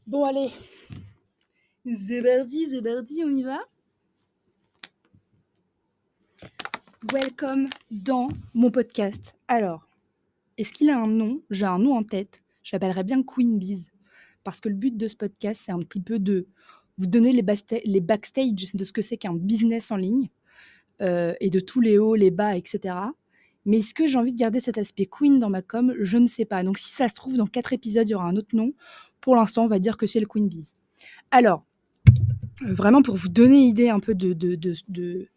Bon, allez, c'est parti, on y va. Welcome dans mon podcast. Alors, est-ce qu'il a un nom? J'ai un nom en tête. Je l'appellerais bien Queen Bees. Parce que le but de ce podcast, c'est un petit peu de vous donner les backstage de ce que c'est qu'un business en ligne et de tous les hauts, les bas, etc. Mais est-ce que j'ai envie de garder cet aspect Queen dans ma com? Je ne sais pas. Donc, si ça se trouve, dans 4 épisodes, il y aura un autre nom. Pour l'instant, on va dire que c'est le Queen Bees. Alors, vraiment pour vous donner idée un peu de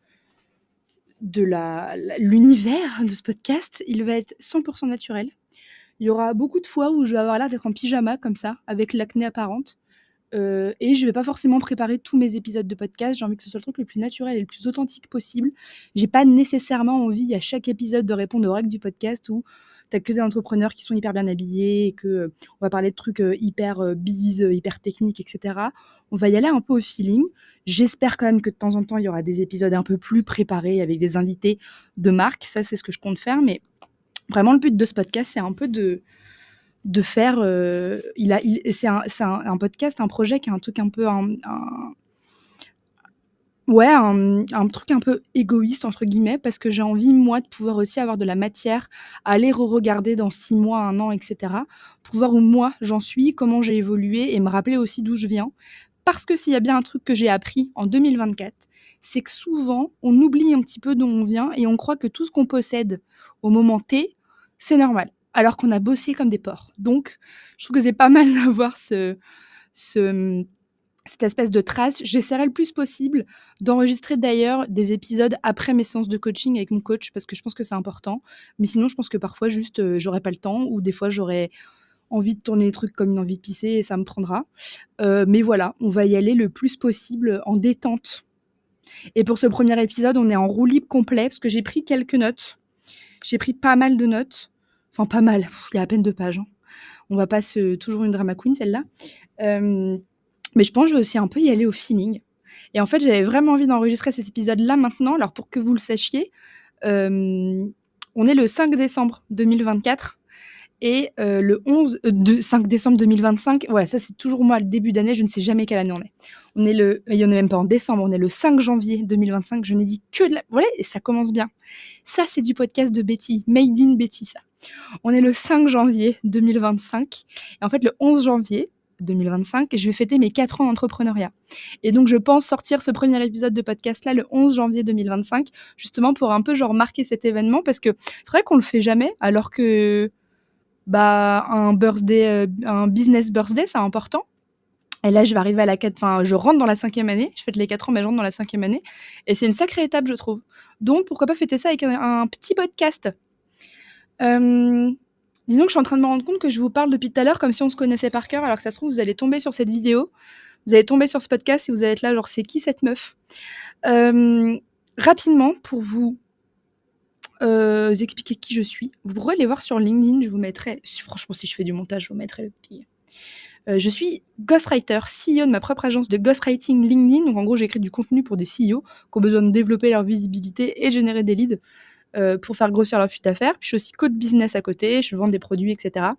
l'univers de ce podcast, il va être 100% naturel. Il y aura beaucoup de fois où je vais avoir l'air d'être en pyjama comme ça, avec l'acné apparente. Et je vais pas forcément préparer tous mes épisodes de podcast. J'ai envie que ce soit le truc le plus naturel et le plus authentique possible. J'ai pas nécessairement envie à chaque épisode de répondre aux règles du podcast où t'as que des entrepreneurs qui sont hyper bien habillés et que on va parler de trucs hyper bise, hyper techniques, etc. On va y aller un peu au feeling. J'espère quand même que de temps en temps, il y aura des épisodes un peu plus préparés avec des invités de marque. Ça, c'est ce que je compte faire. Mais vraiment, le but de ce podcast, c'est un peu de faire. C'est un podcast, un projet qui est un truc un peu. Ouais, un truc un peu égoïste, entre guillemets, parce que j'ai envie, moi, de pouvoir aussi avoir de la matière à aller re-regarder dans 6 mois, 1 an, etc. Pour voir où moi j'en suis, comment j'ai évolué et me rappeler aussi d'où je viens. Parce que s'il y a bien un truc que j'ai appris en 2024, c'est que souvent, on oublie un petit peu d'où on vient et on croit que tout ce qu'on possède au moment T, c'est normal. Alors qu'on a bossé comme des porcs. Donc, je trouve que c'est pas mal d'avoir ce, cette espèce de trace. J'essaierai le plus possible d'enregistrer d'ailleurs des épisodes après mes séances de coaching avec mon coach parce que je pense que c'est important. Mais sinon, je pense que parfois, juste, j'aurai pas le temps ou des fois, j'aurais envie de tourner les trucs comme une envie de pisser et ça me prendra. Mais voilà, on va y aller le plus possible en détente. Et pour ce premier épisode, on est en roue libre complet parce que j'ai pris quelques notes. J'ai pris pas mal de notes. Enfin, pas mal. Il y a à peine 2 pages. Hein. On va pas se... Toujours une drama queen, celle-là. Mais je pense que je vais aussi un peu y aller au feeling. Et en fait, j'avais vraiment envie d'enregistrer cet épisode-là maintenant. Alors, pour que vous le sachiez, on est le 5 décembre 2024. Et le 5 décembre 2025, ouais, ça c'est toujours moi, le début d'année, je ne sais jamais quelle année on est. Il y en a même pas en décembre, on est le 5 janvier 2025, je n'ai dit que de la... Voilà, et ça commence bien. Ça, c'est du podcast de Betty, Made in Betty, ça. On est le 5 janvier 2025, et en fait, le 11 janvier 2025, je vais fêter mes 4 ans d'entrepreneuriat. Et donc, je pense sortir ce premier épisode de podcast-là le 11 janvier 2025, justement pour un peu genre marquer cet événement, parce que c'est vrai qu'on le fait jamais, alors que un birthday, un business birthday, c'est important. Et là, je vais arriver à je rentre dans la 5e année. Je fête les 4 ans, mais je rentre dans la 5e année. Et c'est une sacrée étape, je trouve. Donc, pourquoi pas fêter ça avec un petit podcast. Disons que je suis en train de me rendre compte que je vous parle depuis tout à l'heure comme si on se connaissait par cœur, alors que ça se trouve, vous allez tomber sur cette vidéo, vous allez tomber sur ce podcast et vous allez être là, genre, c'est qui cette meuf? Rapidement, pour vous expliquer qui je suis, vous pourrez aller voir sur LinkedIn, je vous mettrai, franchement, si je fais du montage, je vous mettrai le petit. Je suis ghostwriter, CEO de ma propre agence de ghostwriting LinkedIn. Donc en gros, j'écris du contenu pour des CEO qui ont besoin de développer leur visibilité et de générer des leads pour faire grossir leur fuite d'affaires. Puis je suis aussi coach business à côté, je vends des produits, etc.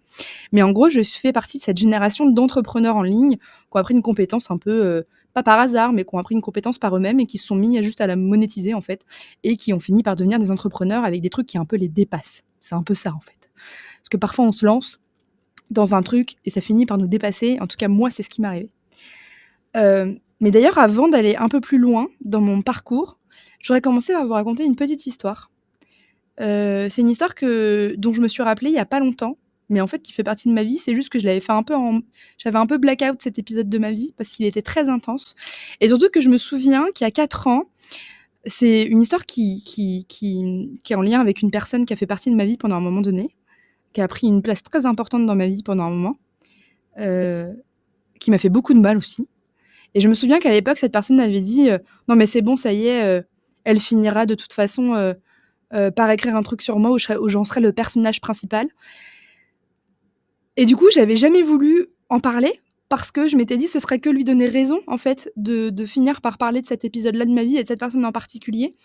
Mais en gros, je fais partie de cette génération d'entrepreneurs en ligne qui ont appris une compétence un peu, pas par hasard, mais qui ont appris une compétence par eux-mêmes et qui se sont mis juste à la monétiser en fait, et qui ont fini par devenir des entrepreneurs avec des trucs qui un peu les dépassent. C'est un peu ça en fait. Parce que parfois on se lance dans un truc et ça finit par nous dépasser. En tout cas, moi, c'est ce qui m'est arrivé. Mais d'ailleurs, avant d'aller un peu plus loin dans mon parcours, je voudrais commencer par vous raconter une petite histoire. C'est une histoire dont je me suis rappelée il y a pas longtemps, mais en fait qui fait partie de ma vie. C'est juste que je l'avais fait j'avais un peu blackout cet épisode de ma vie parce qu'il était très intense. Et surtout que je me souviens qu'il y a 4 ans, c'est une histoire qui est en lien avec une personne qui a fait partie de ma vie pendant un moment donné, qui a pris une place très importante dans ma vie pendant un moment, qui m'a fait beaucoup de mal aussi. Et je me souviens qu'à l'époque, cette personne m'avait dit non mais c'est bon, ça y est, elle finira de toute façon par écrire un truc sur moi où j'en serais le personnage principal. Et du coup, j'avais jamais voulu en parler parce que je m'étais dit ce serait que lui donner raison en fait de finir par parler de cet épisode-là de ma vie et de cette personne en particulier,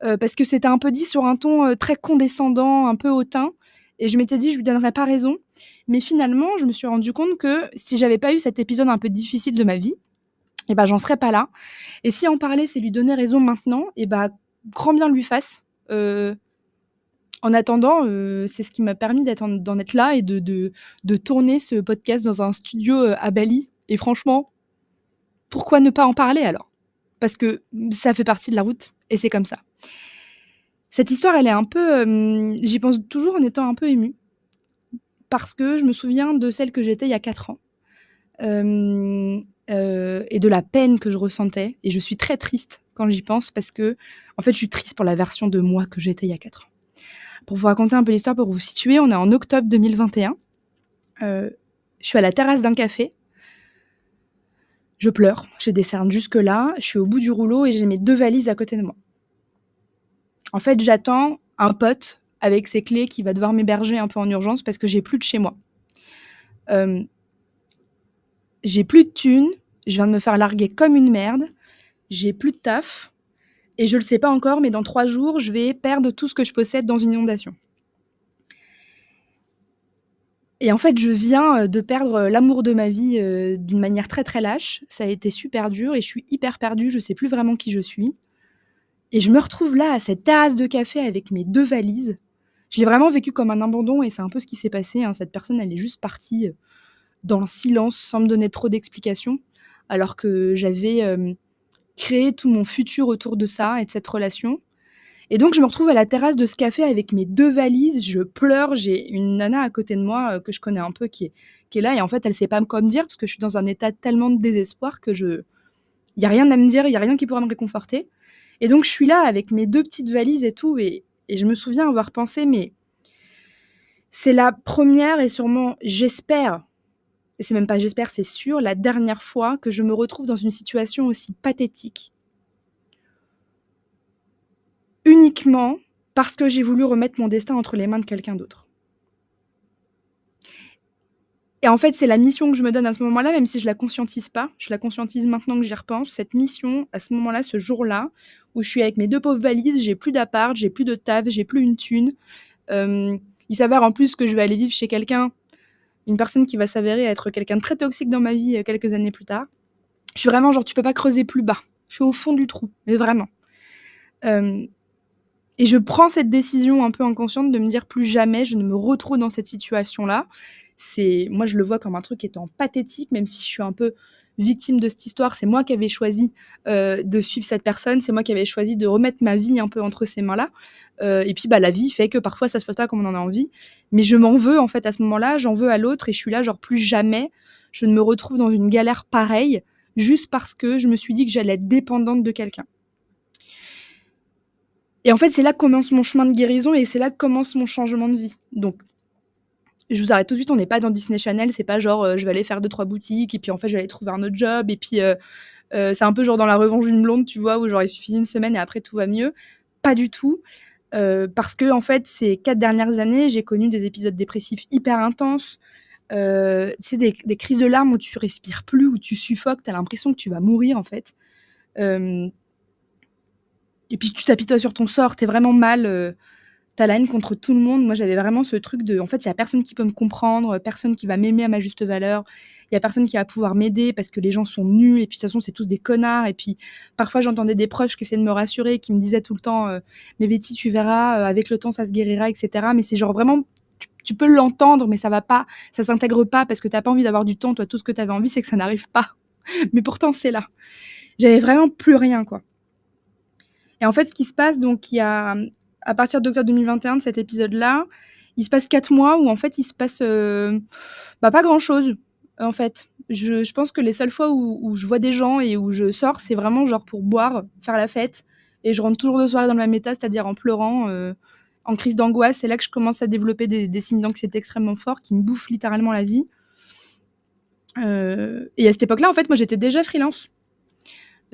parce que c'était un peu dit sur un ton très condescendant, un peu hautain. et je m'étais dit: «Je lui donnerai pas raison», mais finalement, je me suis rendu compte que si j'avais pas eu cet épisode un peu difficile de ma vie, et bah, j'en serais pas là, et si en parler, c'est lui donner raison maintenant, et bah, grand bien lui fasse. En attendant, c'est ce qui m'a permis d'en être là et de tourner ce podcast dans un studio, à Bali, et franchement, pourquoi ne pas en parler alors? Parce que, ça fait partie de la route et c'est comme ça. Cette histoire, elle est un peu, j'y pense toujours en étant un peu émue, parce que je me souviens de celle que j'étais il y a 4 ans, hem, et de la peine que je ressentais, et je suis très triste quand j'y pense parce qu'en fait, je suis triste pour la version de moi que j'étais il y a 4 ans. Pour vous raconter un peu l'histoire, pour vous situer, on est en octobre 2021, je suis à la terrasse d'un café, je pleure, j'ai des cernes jusque-là, je suis au bout du rouleau et j'ai mes 2 valises à côté de moi. En fait, j'attends un pote avec ses clés qui va devoir m'héberger un peu en urgence parce que j'ai plus de chez moi. Hem, j'ai plus de thunes, je viens de me faire larguer comme une merde, j'ai plus de taf et je le sais pas encore, mais dans 3 jours, je vais perdre tout ce que je possède dans une inondation. Et en fait, je viens, de perdre, l'amour de ma vie, d'une manière très, très lâche. Ça a été super dur et je suis hyper perdue, je sais plus vraiment qui je suis, et je me retrouve là, à cette terrasse de café avec mes 2 valises. Je l'ai vraiment vécu comme un abandon et c'est un peu ce qui s'est passé, hein. Cette personne, elle est juste partie, dans le silence, sans me donner trop d'explications, alors que j'avais, créé tout mon futur autour de ça et de cette relation. Et donc je me retrouve à la terrasse de ce café avec mes 2 valises, je pleure, j'ai une nana à côté de moi, que je connais un peu qui est là, et en fait, elle sait pas quoi me dire parce que je suis dans un état tellement de désespoir que il y a rien à me dire, il y a rien qui pourra me réconforter, et donc je suis là avec mes 2 petites valises et tout, et je me souviens avoir pensé: «Mais c'est la première et sûrement, j'espère, et c'est même pas j'espère, c'est sûr, la dernière fois que je me retrouve dans une situation aussi pathétique, uniquement parce que j'ai voulu remettre mon destin entre les mains de quelqu'un d'autre». Et en fait, c'est la mission que je me donne à ce moment-là, même si je la conscientise pas. Je la conscientise maintenant que j'y repense. Cette mission, à ce moment-là, ce jour-là, où je suis avec mes 2 pauvres valises, j'ai plus d'appart, j'ai plus de taf, j'ai plus une thune. Hem, il s'avère en plus que je vais aller vivre chez quelqu'un, une personne qui va s'avérer être quelqu'un de très toxique dans ma vie, quelques années plus tard. Je suis vraiment genre, tu peux pas creuser plus bas. Je suis au fond du trou, mais vraiment. Hem Et je prends cette décision un peu inconsciente de me dire: «Plus jamais je ne me retrouve dans cette situation-là». Moi, je le vois comme un truc étant pathétique, même si je suis un peu victime de cette histoire. C'est moi qui avais choisi, de suivre cette personne. C'est moi qui avais choisi de remettre ma vie un peu entre ces mains-là. Et puis, bah, la vie fait que parfois ça se passe pas comme on en a envie. Mais je m'en veux, en fait, à ce moment-là. J'en veux à l'autre et je suis là genre: «Plus jamais je ne me retrouve dans une galère pareille, juste parce que je me suis dit que j'allais être dépendante de quelqu'un». Et en fait, c'est là que commence mon chemin de guérison et c'est là que commence mon changement de vie. Donc, je vous arrête tout de suite, on n'est pas dans Disney Channel, c'est pas genre, je vais aller faire 2-3 boutiques et puis en fait, je vais aller trouver un autre job et puis, c'est un peu genre dans La Revanche d'une blonde, tu vois? Où genre il suffit d'une semaine et après tout va mieux. Pas du tout, parce qu'en fait, ces 4 dernières années, j'ai connu des épisodes dépressifs hyper intenses, tu sais, des crises de larmes où tu respires plus, où tu suffoques, tu as l'impression que tu vas mourir, en fait. Hem Et puis tu t'apitoies sur ton sort, tu es vraiment mal, tu as la haine contre tout le monde. Moi, j'avais vraiment ce truc de en fait, il y a personne qui peut me comprendre, personne qui va m'aimer à ma juste valeur. Il y a personne qui va pouvoir m'aider parce que les gens sont nuls et puis de toute façon, c'est tous des connards, et puis parfois, j'entendais des proches qui essayaient de me rassurer, qui me disaient tout le temps, «Mais Betty, tu verras, avec le temps, ça se guérira» et cetera. Mais c'est genre vraiment tu peux l'entendre, mais ça va pas, ça s'intègre pas parce que tu as pas envie d'avoir du temps. Toi, tout ce que tu avais envie, c'est que ça n'arrive pas. Mais pourtant, c'est là. J'avais vraiment plus rien, quoi. Et en fait, ce qui se passe, donc il y a, à partir d'octobre 2021, de cet épisode-là, il se passe 4 mois où en fait, il se passe, bah, pas grand-chose, en fait. Je pense que les seules fois où je vois des gens et où je sors, c'est vraiment genre pour boire, faire la fête, et je rentre toujours de soirée dans le même état, c'est-à-dire en pleurant, en crise d'angoisse. C'est là que je commence à développer des signes d'anxiété extrêmement forts qui me bouffent littéralement la vie. Et à cette époque-là, en fait, moi, j'étais déjà freelance.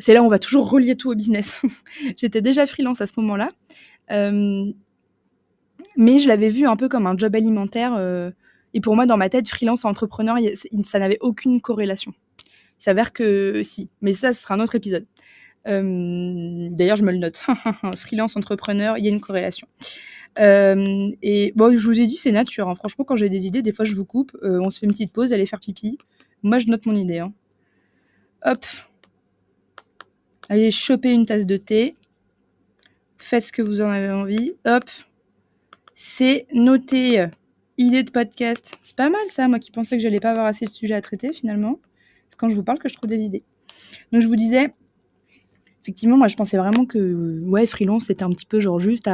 C'est là où on va toujours relier tout au business. J'étais déjà freelance à ce moment-là, hem, mais je l'avais vu un peu comme un job alimentaire, et pour moi, dans ma tête, freelance et entrepreneur, ça n'avait aucune corrélation. Il s'avère que si, mais ça, ce sera un autre épisode. D'ailleurs, je me le note. Freelance, entrepreneur, il y a une corrélation. Et bon, je vous ai dit, c'est nature, hein. Franchement, quand j'ai des idées, des fois, je vous coupe, on se fait une petite pause, aller faire pipi. Moi, je note mon idée, hein. Hop. Allez choper une tasse de thé. Faites ce que vous en avez envie. Hop. C'est noté. Idée de podcast. C'est pas mal ça, moi qui pensais que j'allais pas avoir assez de sujets à traiter finalement. C'est quand je vous parle que je trouve des idées. Donc je vous disais, effectivement, moi je pensais vraiment que ouais, freelance c'était un petit peu genre juste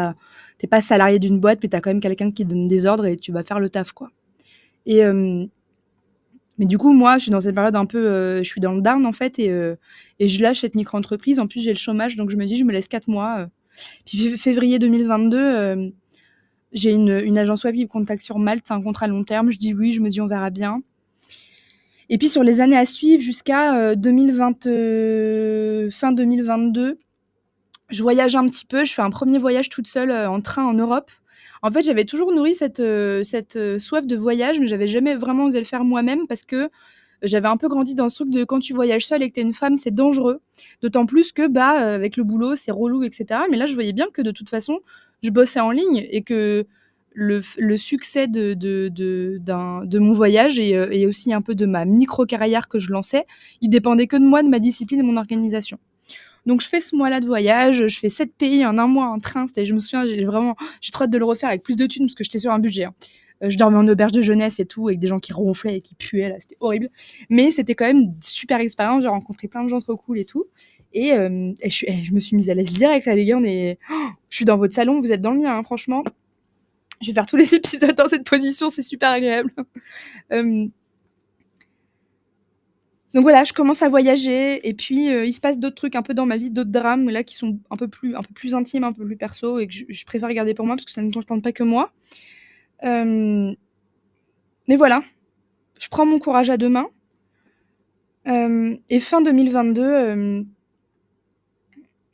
t'es pas salarié d'une boîte, mais t'as quand même quelqu'un qui te donne des ordres et tu vas faire le taf quoi. Et mais du coup, moi, je suis dans cette période un peu, je suis dans le down en fait et je lâche cette micro-entreprise. En plus, j'ai le chômage, donc je me dis, je me laisse 4 mois. Puis février 2022, j'ai une agence web qui me contacte sur Malte, c'est un contrat long terme. Je dis oui, je me dis on verra bien. Et puis sur les années à suivre, jusqu'à 2020, fin 2022, je voyage un petit peu. Je fais un premier voyage toute seule en train en Europe. En fait, j'avais toujours nourri cette soif de voyage, mais j'avais jamais vraiment osé le faire moi-même parce que j'avais un peu grandi dans ce truc de quand tu voyages seule et que t'es une femme, c'est dangereux. D'autant plus que, avec le boulot, c'est relou, etc. Mais là, je voyais bien que de toute façon, je bossais en ligne et que le succès de mon voyage et aussi un peu de ma micro-carrière que je lançais, il dépendait que de moi, de ma discipline et de mon organisation. Donc je fais ce mois-là de voyage, je fais 7 pays en un mois en train. Je me souviens, j'ai trop hâte de le refaire avec plus de thunes parce que j'étais sur un budget, hein. Je dormais en auberge de jeunesse et tout, avec des gens qui ronflaient et qui puaient, là, c'était horrible. Mais c'était quand même une super expérience, j'ai rencontré plein de gens trop cool et tout. Je me suis mise à l'aise direct, là, les gars, je suis dans votre salon, vous êtes dans le mien, hein, franchement. Je vais faire tous les épisodes dans cette position, c'est super agréable. Euh, Donc voilà, je commence à voyager et puis il se passe d'autres trucs un peu dans ma vie, d'autres drames là qui sont un peu plus intimes, un peu plus perso et que je préfère garder pour moi parce que ça ne concerne pas que moi. Euh, mais voilà, je prends mon courage à deux mains. Et fin 2022,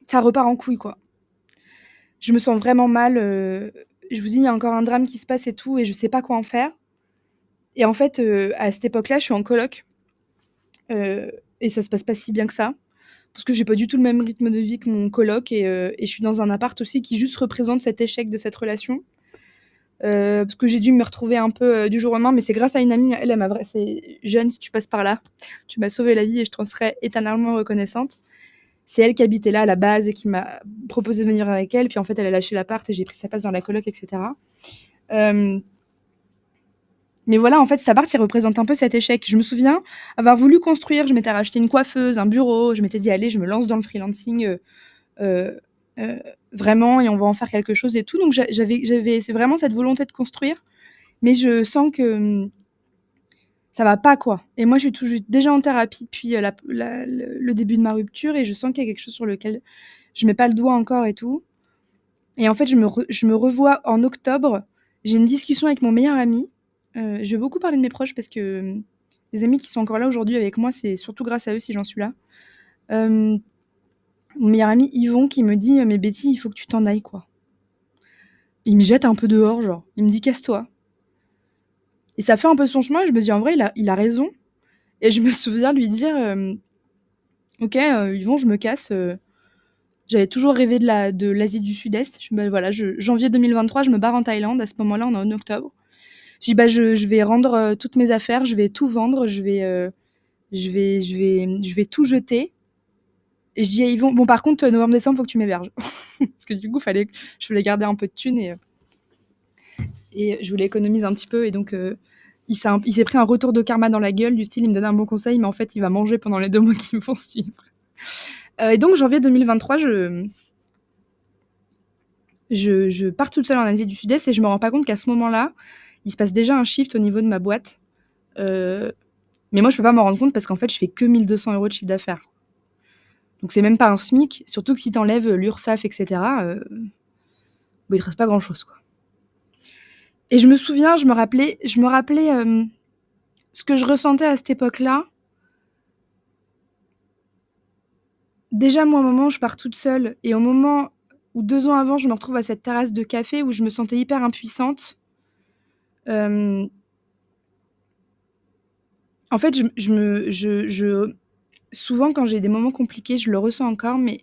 ça repart en couille quoi. Je me sens vraiment mal. Je vous dis, il y a encore un drame qui se passe et tout et je sais pas quoi en faire. Et en fait, à cette époque-là, je suis en coloc et ça se passe pas si bien que ça. Parce que j'ai pas du tout le même rythme de vie que mon coloc et je suis dans un appart aussi qui juste représente cet échec de cette relation. Parce que j'ai dû me retrouver un peu du jour au lendemain, mais c'est grâce à une amie. Elle m'a c'est Jeanne, si tu passes par là, tu m'as sauvé la vie et je t'en serai éternellement reconnaissante. C'est elle qui habitait là à la base et qui m'a proposé de venir avec elle. Puis en fait, elle a lâché l'appart et j'ai pris sa place dans la coloc, etc. Mais voilà, en fait, cet appart, il représente un peu cet échec. Je me souviens avoir voulu construire, je m'étais racheté une coiffeuse, un bureau, je m'étais dit, allez, je me lance dans le freelancing euh, euh, vraiment et on va en faire quelque chose et tout. Donc c'est vraiment cette volonté de construire, mais je sens que ça va pas quoi. Et moi, je suis déjà en thérapie depuis le début de ma rupture et je sens qu'il y a quelque chose sur lequel je mets pas le doigt encore et tout. Et en fait, je me revois en octobre. J'ai une discussion avec mon meilleur ami. Je vais beaucoup parler de mes proches parce que les amis qui sont encore là aujourd'hui avec moi, c'est surtout grâce à eux si j'en suis là. Euh, Mon meilleur ami Yvon qui me dit mais Betty, il faut que tu t'en ailles quoi. Il me jette un peu dehors, genre. Il me dit casse-toi. Et ça fait un peu son chemin. Et je me dis en vrai, il a raison. Et je me souviens lui dire ok, Yvon, je me casse. J'avais toujours rêvé de l'Asie du Sud-Est. Voilà, janvier 2023, je me barre en Thaïlande. À ce moment-là, on est en octobre. Je dis je vais rendre toutes mes affaires, je vais tout vendre, je vais tout jeter. Et je dis à Yvon, bon par contre, novembre-décembre, faut que tu m'héberges. Parce que du coup, je voulais garder un peu de thunes et je voulais économiser un petit peu. Et donc, il s'est pris un retour de karma dans la gueule, du style, il me donne un bon conseil, mais en fait, il va manger pendant les 2 mois qui me vont suivre. Et donc, janvier 2023, je pars toute seule en Asie du Sud-Est et je me rends pas compte qu'à ce moment-là, il se passe déjà un shift au niveau de ma boîte. Mais moi, je peux pas m'en rendre compte parce qu'en fait, je fais que 1 200 € de chiffre d'affaires. Donc, c'est même pas un SMIC, surtout que si t'enlèves l'URSSAF, etc., il te reste pas grand-chose, quoi. Et je me souviens, je me rappelais ce que je ressentais à cette époque-là. Déjà, moi, au moment où je pars toute seule et au moment où 2 ans avant, je me retrouve à cette terrasse de café où je me sentais hyper impuissante. En fait, souvent quand j'ai des moments compliqués, je le ressens encore, mais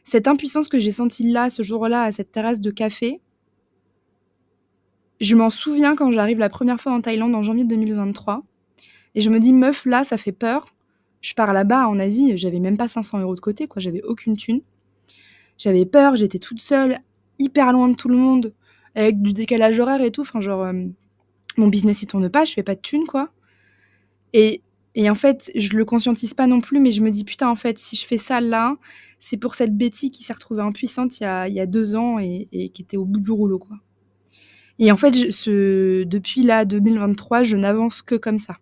cette impuissance que j'ai sentie là, ce jour-là, à cette terrasse de café, je m'en souviens quand j'arrive la première fois en Thaïlande en janvier 2023 et je me dis: «Meuf, là, ça fait peur». Je pars là-bas en Asie, j'avais même pas 500 € de côté, quoi, j'avais aucune thune. J'avais peur, j'étais toute seule, hyper loin de tout le monde, avec du décalage horaire et tout, enfin genre, mon business il tourne pas, je fais pas de thunes, quoi. Et en fait, je le conscientise pas non plus, mais je me dis: «Putain, en fait, si je fais ça là, c'est pour cette Betty qui s'est retrouvée impuissante il y a 2 ans et qui était au bout du rouleau, quoi». Et en fait, depuis là, 2023, je n'avance que comme ça.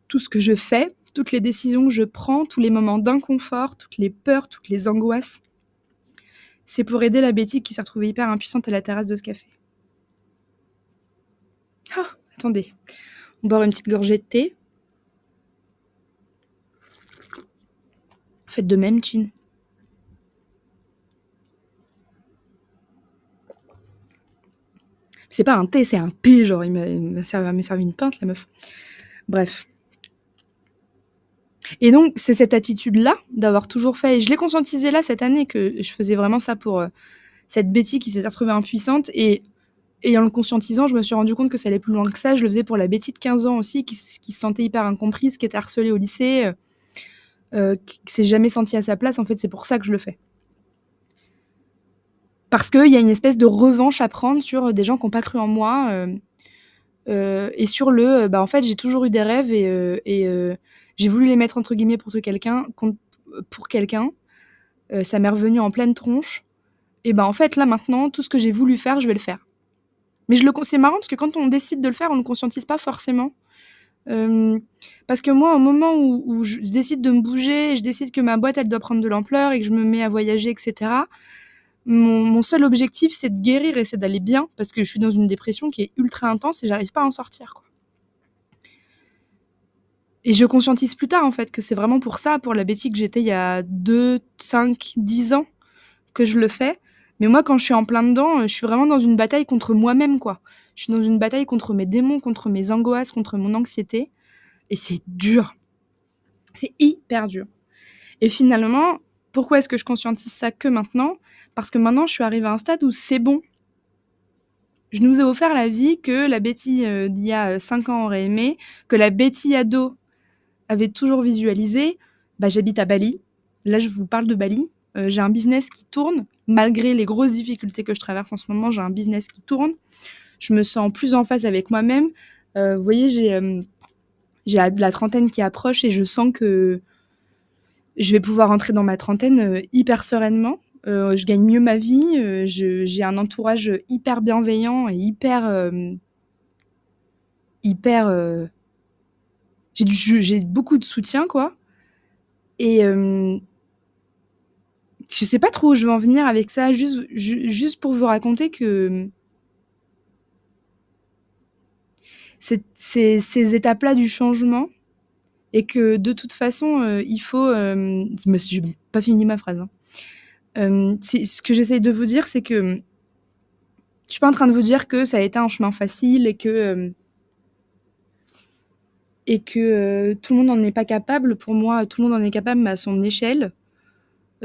Tout ce que je fais, toutes les décisions que je prends, tous les moments d'inconfort, toutes les peurs, toutes les angoisses, c'est pour aider la Betty qui s'est retrouvée hyper impuissante à la terrasse de ce café. Ah! Attendez, on boire une petite gorgée de thé. Faites de même, Chin. C'est pas un thé, c'est un thé, genre elle m'a servi une pinte, la meuf. Bref. Et donc, c'est cette attitude-là, d'avoir toujours fait et je l'ai conscientisé là, cette année, que je faisais vraiment ça pour, cette Betty qui s'était retrouvée impuissante et en le conscientisant, je me suis rendu compte que ça allait plus loin que ça. Je le faisais pour la Betty de 15 ans aussi qui se sentait hyper incomprise, qui était harcelée au lycée, qui s'est jamais sentie à sa place. En fait, c'est pour ça que je le fais. Parce qu'il y a une espèce de revanche à prendre sur, des gens qui ont pas cru en moi, et sur bah, en fait, j'ai toujours eu des rêves et j'ai voulu les mettre entre guillemets pour quelqu'un. Ça m'est revenu en pleine tronche et bah, en fait, là, maintenant, tout ce que j'ai voulu faire, je vais le faire. Mais c'est marrant parce que quand on décide de le faire, on le conscientise pas forcément. Parce que moi, au moment où je décide de me bouger, je décide que ma boîte, elle doit prendre de l'ampleur et que je me mets à voyager, et cetera, mon seul objectif, c'est de guérir et c'est d'aller bien parce que je suis dans une dépression qui est ultra intense et j'arrive pas à en sortir, quoi. Et je conscientise plus tard, en fait, que c'est vraiment pour ça, pour la Betty que j'étais il y a 2, 5, 10 ans que je le fais. Mais moi, quand je suis en plein dedans, je suis vraiment dans une bataille contre moi-même, quoi. Je suis dans une bataille contre mes démons, contre mes angoisses, contre mon anxiété et c'est dur. C'est hyper dur. Et finalement, pourquoi est-ce que je conscientise ça que maintenant? Parce que maintenant, je suis arrivée à un stade où c'est bon. Je nous ai offert la vie que la Betty, d'il y a, 5 ans aurait aimée, que la Betty ado avait toujours visualisé. Bah, j'habite à Bali. Là, je vous parle de Bali. J'ai un business qui tourne. Malgré les grosses difficultés que je traverse en ce moment, j'ai un business qui tourne. Je me sens plus en phase avec moi-même. Vous voyez, j'ai la trentaine qui approche et je sens que je vais pouvoir entrer dans ma trentaine hyper sereinement. Je gagne mieux ma vie. J'ai un entourage hyper bienveillant et hyper. J'ai beaucoup de soutien, quoi. Et je sais pas trop où je veux en venir avec ça, juste pour vous raconter que ces étapes-là du changement et que de toute façon, il faut, j'ai pas fini ma phrase, hein. Ce que j'essaye de vous dire, c'est que je suis pas en train de vous dire que ça a été un chemin facile et que tout le monde n'en est pas capable. Pour moi, tout le monde en est capable, mais à son échelle.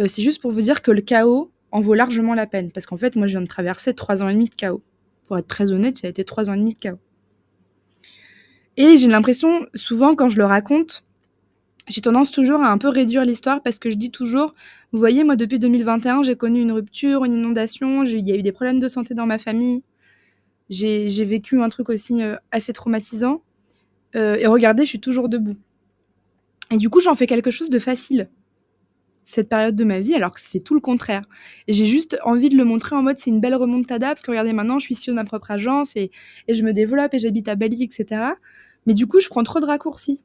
C'est juste pour vous dire que le chaos en vaut largement la peine. Parce qu'en fait, moi, je viens de traverser 3 ans et demi de chaos. Pour être très honnête, ça a été 3 ans et demi de chaos. Et j'ai l'impression, souvent, quand je le raconte, j'ai tendance toujours à un peu réduire l'histoire parce que je dis toujours, vous voyez, moi, depuis 2021, j'ai connu une rupture, une inondation, il y a eu des problèmes de santé dans ma famille, j'ai vécu un truc aussi assez traumatisant. Et regardez, je suis toujours debout. Et du coup, j'en fais quelque chose de facile, cette période de ma vie, alors que c'est tout le contraire. Et j'ai juste envie de le montrer en mode c'est une belle remontada, parce que regardez, maintenant, je suis CEO de ma propre agence et je me développe et j'habite à Bali, etc. Mais du coup, je prends trop de raccourcis.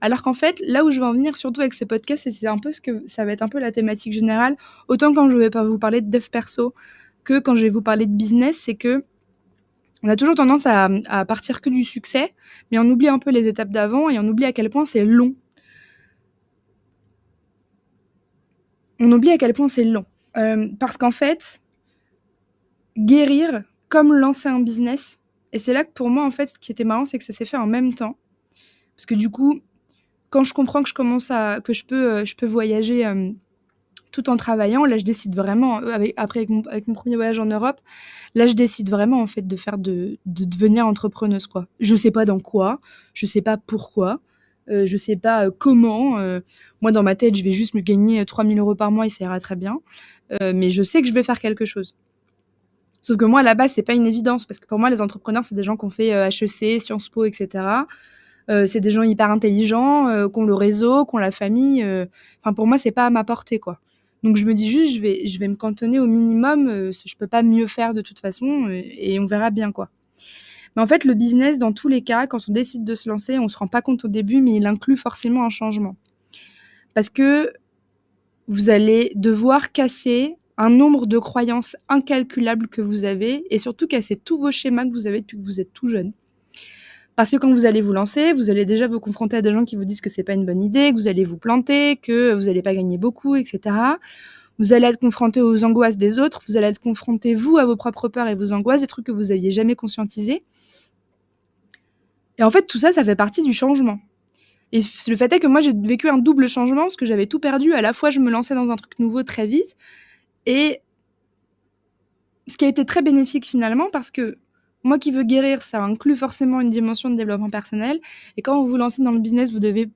Alors qu'en fait, là où je veux en venir, surtout avec ce podcast, et c'est un peu ça va être un peu la thématique générale, autant quand je vais pas vous parler de dev perso que quand je vais vous parler de business, c'est que on a toujours tendance à partir que du succès, mais on oublie un peu les étapes d'avant et on oublie à quel point c'est long. On oublie à quel point c'est long. Parce qu'en fait, guérir comme lancer un business, et c'est là que pour moi, en fait, ce qui était marrant, c'est que ça s'est fait en même temps. Parce que du coup, quand je comprends que je peux voyager, tout en travaillant, là, je décide vraiment, avec mon 1er voyage en Europe, là, je décide vraiment, en fait, de devenir entrepreneuse, quoi. Je sais pas dans quoi, je sais pas pourquoi, je sais pas, comment, moi, dans ma tête, je vais juste me gagner 3 000 € par mois et ça ira très bien, mais je sais que je vais faire quelque chose. Sauf que moi, à la base, c'est pas une évidence parce que pour moi, les entrepreneurs, c'est des gens qui ont fait, HEC, Sciences Po et cetera. C'est des gens hyper intelligents, qui ont le réseau, qui ont la famille, enfin, pour moi, c'est pas à ma portée, quoi. Donc je me dis juste: je vais me cantonner au minimum, je peux pas mieux faire de toute façon, et on verra bien, quoi. Mais en fait, le business, dans tous les cas, quand on décide de se lancer, on se rend pas compte au début, mais il inclut forcément un changement. Parce que vous allez devoir casser un nombre de croyances incalculables que vous avez et surtout casser tous vos schémas que vous avez depuis que vous êtes tout jeune. Parce que quand vous allez vous lancer, vous allez déjà vous confronter à des gens qui vous disent que c'est pas une bonne idée, que vous allez vous planter, que vous allez pas gagner beaucoup, et cetera. Vous allez être confronté aux angoisses des autres, vous allez être confronté, vous, à vos propres peurs et vos angoisses, des trucs que vous aviez jamais conscientisés. Et en fait, tout ça, ça fait partie du changement. Et le fait est que moi, j'ai vécu un double changement parce que j'avais tout perdu. À la fois, je me lançais dans un truc nouveau très vite et ce qui a été très bénéfique finalement parce que moi qui veux guérir, ça inclut forcément une dimension de développement personnel et quand vous vous lancez dans le business, vous devez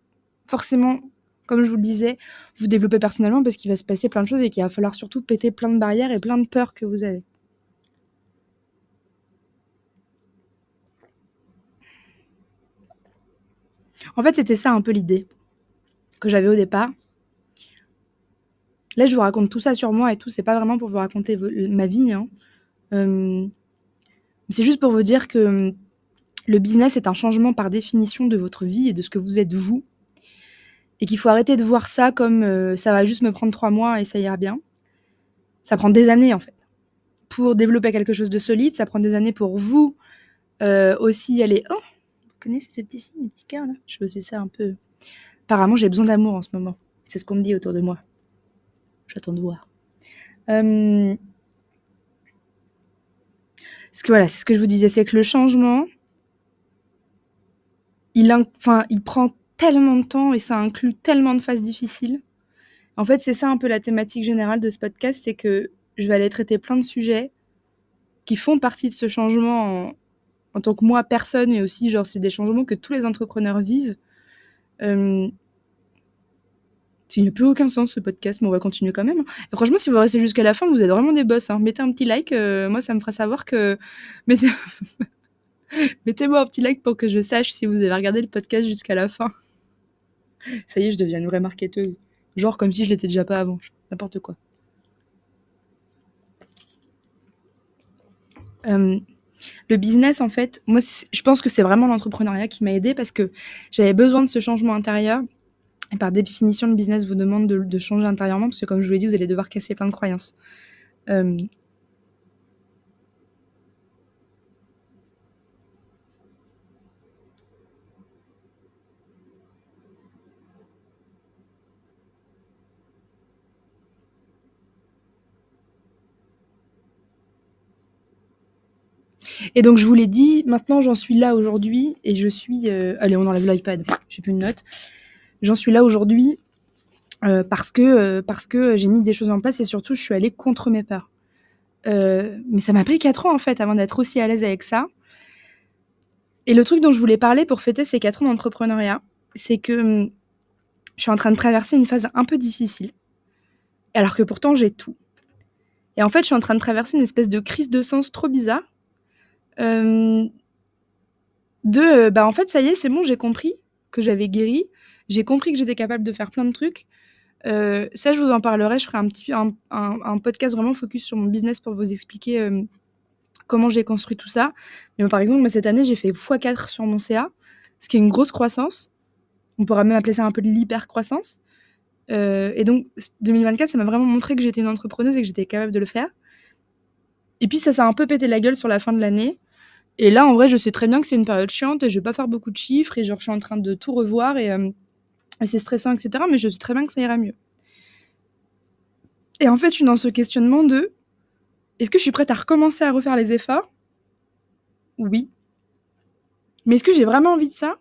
forcément, comme je vous le disais, vous développer personnellement parce qu'il va se passer plein de choses et qu'il va falloir surtout péter plein de barrières et plein de peurs que vous avez. En fait, c'était ça un peu l'idée que j'avais au départ. Là, je vous raconte tout ça sur moi et tout, c'est pas vraiment pour vous raconter ma vie, hein. C'est juste pour vous dire que le business est un changement par définition de votre vie et de ce que vous êtes vous. Et qu'il faut arrêter de voir ça comme ça va juste me prendre 3 mois et ça ira bien. Ça prend des années en fait. Pour développer quelque chose de solide, ça prend des années pour vous aussi aller. Oh, vous connaissez ces petits signes, les petits cœurs là? Je faisais ça un peu. Apparemment, j'ai besoin d'amour en ce moment. C'est ce qu'on me dit autour de moi. J'attends de voir. Parce que voilà, c'est ce que je vous disais, c'est que le changement, il prend tellement de temps et ça inclut tellement de phases difficiles. En fait, c'est ça un peu la thématique générale de ce podcast, c'est que je vais aller traiter plein de sujets qui font partie de ce changement en tant que moi, personne, mais aussi, genre, c'est des changements que tous les entrepreneurs vivent. Il n'y a plus aucun sens, ce podcast, mais on va continuer quand même. Et franchement, si vous restez jusqu'à la fin, vous êtes vraiment des boss, hein. Mettez un petit like, moi, ça me fera savoir que... Mettez-moi un petit like pour que je sache si vous avez regardé le podcast jusqu'à la fin. Ça y est, je deviens une vraie marketeuse. Genre comme si je l'étais déjà pas avant. N'importe quoi. Le business, en fait, moi, je pense que c'est vraiment l'entrepreneuriat qui m'a aidée parce que j'avais besoin de ce changement intérieur. Et par définition, le business vous demande de changer intérieurement parce que, comme je vous l'ai dit, vous allez devoir casser plein de croyances. Et donc, je vous l'ai dit, maintenant, j'en suis là aujourd'hui et je suis... Allez, on enlève l'iPad, j'ai plus de notes. J'en suis là aujourd'hui parce que j'ai mis des choses en place et surtout, je suis allée contre mes peurs. Mais ça m'a pris 4 ans, en fait, avant d'être aussi à l'aise avec ça. Et le truc dont je voulais parler pour fêter ces 4 ans d'entrepreneuriat, c'est que je suis en train de traverser une phase un peu difficile, alors que pourtant, j'ai tout. Et en fait, je suis en train de traverser une espèce de crise de sens trop bizarre. En fait, ça y est, c'est bon, j'ai compris que j'avais guéri. J'ai compris que j'étais capable de faire plein de trucs. Ça, je vous en parlerai. Je ferai un podcast vraiment focus sur mon business pour vous expliquer comment j'ai construit tout ça. Mais par exemple, moi, cette année, j'ai fait x4 sur mon CA, ce qui est une grosse croissance. On pourra même appeler ça un peu de l'hyper-croissance. Et donc, 2024, ça m'a vraiment montré que j'étais une entrepreneuse et que j'étais capable de le faire. Et puis, ça s'est un peu pété la gueule sur la fin de l'année. Et là, en vrai, je sais très bien que c'est une période chiante et je vais pas faire beaucoup de chiffres et genre, je suis en train de tout revoir et c'est stressant, etc. Mais je sais très bien que ça ira mieux. Et en fait, je suis dans ce questionnement de est-ce que je suis prête à recommencer à refaire les efforts? Oui. Mais est-ce que j'ai vraiment envie de ça?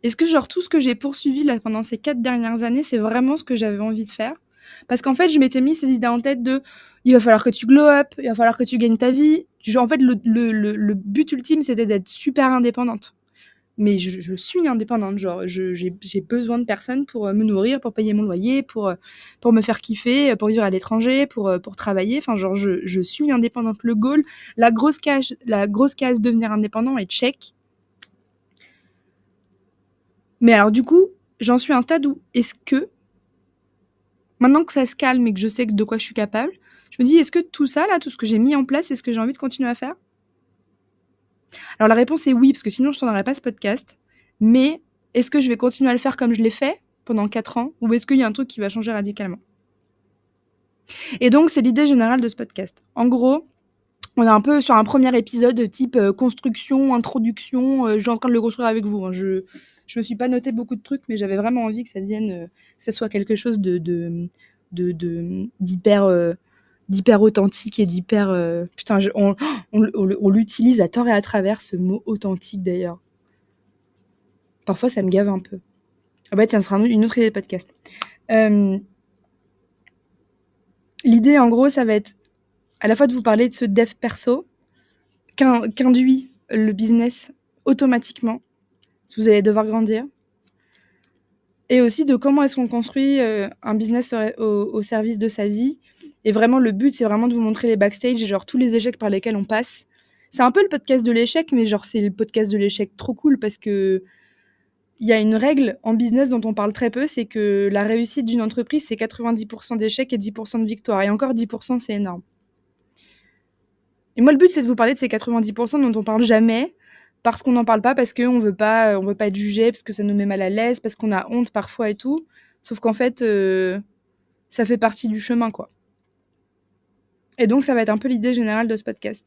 Est-ce que genre tout ce que j'ai poursuivi là pendant ces 4 dernières années, c'est vraiment ce que j'avais envie de faire? Parce qu'en fait, je m'étais mis ces idées en tête de: «Il va falloir que tu glow up, il va falloir que tu gagnes ta vie». Genre en fait, le but ultime, c'était d'être super indépendante. Mais je suis indépendante, genre j'ai besoin de personne pour, me nourrir, pour payer mon loyer, pour me faire kiffer, pour vivre à l'étranger, pour travailler. Enfin genre je suis indépendante. Le goal, la grosse case devenir indépendant est check. Mais alors du coup, j'en suis à un stade où est-ce que, maintenant que ça se calme et que je sais de quoi je suis capable, je me dis: «Est-ce que tout ça là, tout ce que j'ai mis en place, est-ce que j'ai envie de continuer à faire?» Alors la réponse est oui, parce que sinon je tournerais pas ce podcast. Mais est-ce que je vais continuer à le faire comme je l'ai fait pendant 4 ans, ou est-ce qu'il y a un truc qui va changer radicalement? Et donc c'est l'idée générale de ce podcast. En gros, on est un peu sur un premier épisode type, construction, introduction, je suis en train de le construire avec vous, hein. Je me suis pas noté beaucoup de trucs, mais j'avais vraiment envie que ça devienne, que ça soit quelque chose d'hyper authentique et d'hyper, putain je on l'utilise à tort et à travers ce mot authentique d'ailleurs. Parfois ça me gave un peu. Ah bah tiens, ce sera une autre idée de podcast. L'idée en gros, ça va être à la fois de vous parler de ce dev perso qu'induit le business automatiquement, si vous allez devoir grandir, et aussi de comment est-ce qu'on construit un business au service de sa vie. Et vraiment, le but, c'est vraiment de vous montrer les backstage et genre tous les échecs par lesquels on passe. C'est un peu le podcast de l'échec, mais genre c'est le podcast de l'échec trop cool parce que il y a une règle en business dont on parle très peu, c'est que la réussite d'une entreprise, c'est 90% d'échecs et 10% de victoires. Et encore 10%, c'est énorme. Et moi, le but, c'est de vous parler de ces 90% dont on parle jamais, parce qu'on n'en parle pas, parce qu'on veut pas être jugé, parce que ça nous met mal à l'aise, parce qu'on a honte parfois et tout. Sauf qu'en fait, ça fait partie du chemin, quoi. Et donc, ça va être un peu l'idée générale de ce podcast.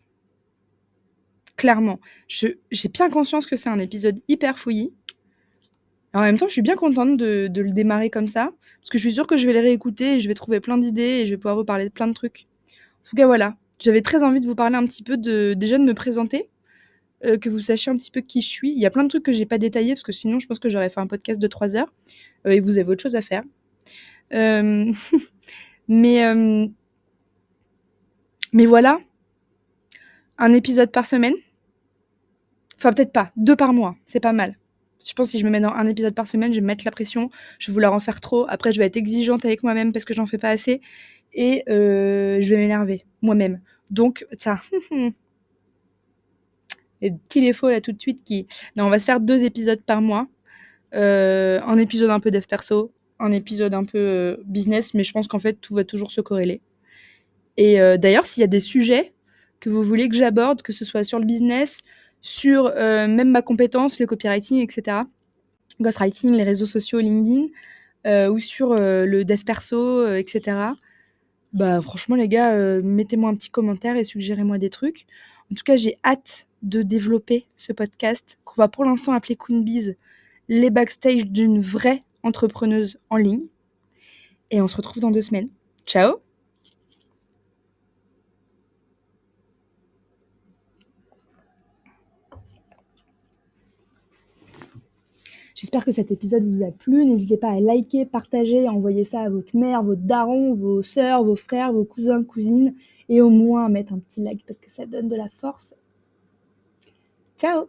Clairement. J'ai bien conscience que c'est un épisode hyper fouillis. En même temps, je suis bien contente de le démarrer comme ça, parce que je suis sûre que je vais les réécouter et je vais trouver plein d'idées et je vais pouvoir vous parler de plein de trucs. En tout cas, voilà. J'avais très envie de vous parler un petit peu déjà de me présenter, que vous sachiez un petit peu qui je suis. Il y a plein de trucs que j'ai pas détaillés, parce que sinon, je pense que j'aurais fait un podcast de 3 heures, et vous avez autre chose à faire. Euh, mais, euh, mais voilà, un épisode par semaine. Enfin, peut-être pas, 2 par mois, c'est pas mal. Je pense que si je me mets dans un épisode par semaine, je vais me mettre la pression, je vais vouloir en faire trop. Après, je vais être exigeante avec moi-même parce que j'en fais pas assez. Et je vais m'énerver, moi-même. Donc, tiens, et qu'il est faux là tout de suite qui... Non, on va se faire 2 épisodes par mois. Un épisode un peu dev perso, un épisode un peu business, mais je pense qu'en fait, tout va toujours se corréler. Et d'ailleurs, s'il y a des sujets que vous voulez que j'aborde, que ce soit sur le business, sur même ma compétence, le copywriting, etc., ghostwriting, les réseaux sociaux, LinkedIn, ou sur le dev perso, etc., bah franchement les gars, mettez-moi un petit commentaire et suggérez-moi des trucs. En tout cas, j'ai hâte de développer ce podcast qu'on va pour l'instant appeler Queenbiz, les backstage d'une vraie entrepreneuse en ligne. Et on se retrouve dans 2 semaines. Ciao! J'espère que cet épisode vous a plu. N'hésitez pas à liker, partager, à envoyer ça à votre mère, votre daron, vos sœurs, vos frères, vos cousins, cousines, et au moins à mettre un petit like parce que ça donne de la force. Ciao!